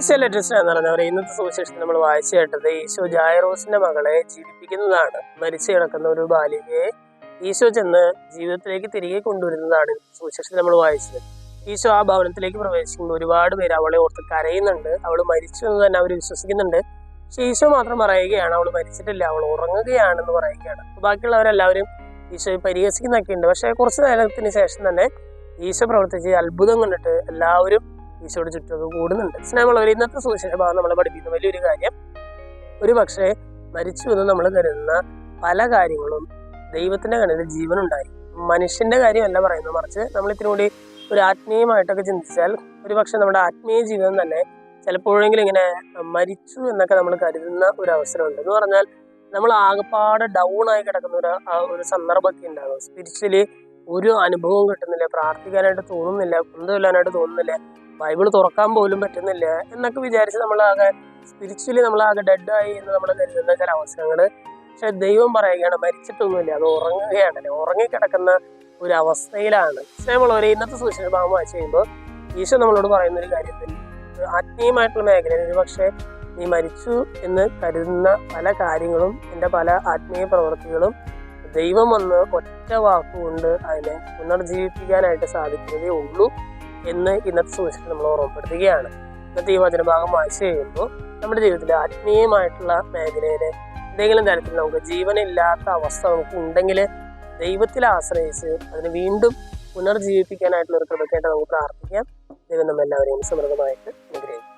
Latest എന്ന് പറയുന്നവരെ ഇന്നത്തെ സുവിശേഷത്തിൽ നമ്മൾ വായിച്ചു കേട്ടത് ഈശോ ജായറോസിന്റെ മകളെ ജീവിപ്പിക്കുന്നതാണ്. മരിച്ചു കിടക്കുന്ന ഒരു ബാലികയെ ഈശോ ചെന്ന് ജീവിതത്തിലേക്ക് തിരികെ കൊണ്ടുവരുന്നതാണ് സുവിശേഷത്തിൽ നമ്മൾ വായിച്ചത്. ഈശോ ആ ഭവനത്തിലേക്ക് പ്രവേശിക്കുമ്പോൾ ഒരുപാട് പേര് അവളെ ഓർത്ത് കരയുന്നുണ്ട്. അവൾ മരിച്ചു എന്ന് തന്നെ അവർ വിശ്വസിക്കുന്നുണ്ട്. പക്ഷെ ഈശോ മാത്രം പറയുകയാണ് അവൾ മരിച്ചിട്ടില്ല, അവൾ ഉറങ്ങുകയാണെന്ന് പറയുകയാണ്. ബാക്കിയുള്ളവരെല്ലാവരും ഈശോയെ പരിഹസിക്കുന്നൊക്കെ ഉണ്ട്. പക്ഷെ കുറച്ചു നേരത്തിന് ശേഷം തന്നെ ഈശോ പ്രവർത്തിച്ച് അത്ഭുതം കണ്ടിട്ട് എല്ലാവരും ഈശോയുടെ ചുറ്റുമൊക്കെ കൂടുന്നുണ്ട്. സ്നേഹമുള്ളവർ, ഇന്നത്തെ സുവിശേഷ ഭാഗം നമ്മളെ പഠിപ്പിക്കുന്ന വലിയൊരു കാര്യം, ഒരു പക്ഷേ മരിച്ചു എന്ന് നമ്മൾ കരുതുന്ന പല കാര്യങ്ങളും ദൈവത്തിന്റെ കണ്ണിൽ ജീവനുണ്ടായി. മനുഷ്യന്റെ കാര്യമല്ല പറയുന്നത്, മറിച്ച് നമ്മൾ ഇതിനൂടി ഒരു ആത്മീയമായിട്ടൊക്കെ ചിന്തിച്ചാൽ ഒരു പക്ഷെ നമ്മുടെ ആത്മീയ ജീവിതം തന്നെ ചിലപ്പോഴെങ്കിലും ഇങ്ങനെ മരിച്ചു എന്നൊക്കെ നമ്മൾ കരുതുന്ന ഒരു അവസരമുണ്ട്. എന്ന് പറഞ്ഞാൽ നമ്മൾ ആകെപ്പാടെ ഡൗൺ ആയി കിടക്കുന്ന ഒരു സന്ദർഭമൊക്കെ ഉണ്ടാകും. സ്പിരിച്വലി ഒരു അനുഭവവും കിട്ടുന്നില്ല, പ്രാർത്ഥിക്കാനായിട്ട് തോന്നുന്നില്ല, കൊണ്ടുവല്ലാനായിട്ട് തോന്നുന്നില്ല, ബൈബിൾ തുറക്കാൻ പോലും പറ്റുന്നില്ല എന്നൊക്കെ വിചാരിച്ച് നമ്മളാകെ സ്പിരിച്വലി നമ്മളാകെ ഡെഡായി എന്ന് നമ്മൾ കരുതുന്ന ചില അവസരങ്ങൾ. പക്ഷെ ദൈവം പറയുകയാണ് മരിച്ചിട്ടൊന്നുമില്ല, അത് ഉറങ്ങുകയാണല്ലേ, ഉറങ്ങിക്കിടക്കുന്ന ഒരു അവസ്ഥയിലാണ്. സ്നേഹമുള്ളവരെ, ഇന്നത്തെ സുവിശേഷ ഭാഗം വായിച്ചു കഴിയുമ്പോൾ ഈശോ നമ്മളോട് പറയുന്ന ഒരു കാര്യത്തിൽ ആത്മീയമായിട്ടുള്ള മേഖലയിൽ ഒരു പക്ഷേ നീ മരിച്ചു എന്ന് കരുതുന്ന പല കാര്യങ്ങളും, എൻ്റെ പല ആത്മീയ പ്രവൃത്തികളും ദൈവം വന്ന് ഒറ്റ വാക്കുകൊണ്ട് അതിനെ പുനർജീവിപ്പിക്കാനായിട്ട് സാധിക്കുന്നതേ ഉള്ളൂ എന്ന് ഇന്നത്തെ സുവിശേഷം നമ്മൾ ഓർമ്മപ്പെടുത്തുകയാണ്. ഇന്നത്തെ ഈ വചനഭാഗം വായിച്ചു കഴിയുമ്പോൾ നമ്മുടെ ജീവിതത്തിലെ ആത്മീയമായിട്ടുള്ള മേഖലയിൽ എന്തെങ്കിലും തരത്തിൽ നമുക്ക് ജീവനില്ലാത്ത അവസ്ഥ നമുക്ക് ഉണ്ടെങ്കിൽ ദൈവത്തിൽ ആശ്രയിച്ച് അതിനെ വീണ്ടും പുനർജീവിപ്പിക്കാനായിട്ടുള്ള ഒരു കൃപയ്ക്കായിട്ട് നമുക്ക് പ്രാർത്ഥിക്കാം. ദൈവം നമ്മെല്ലാവരെയും സമൃദ്ധമായിട്ട് അനുഗ്രഹിക്കും.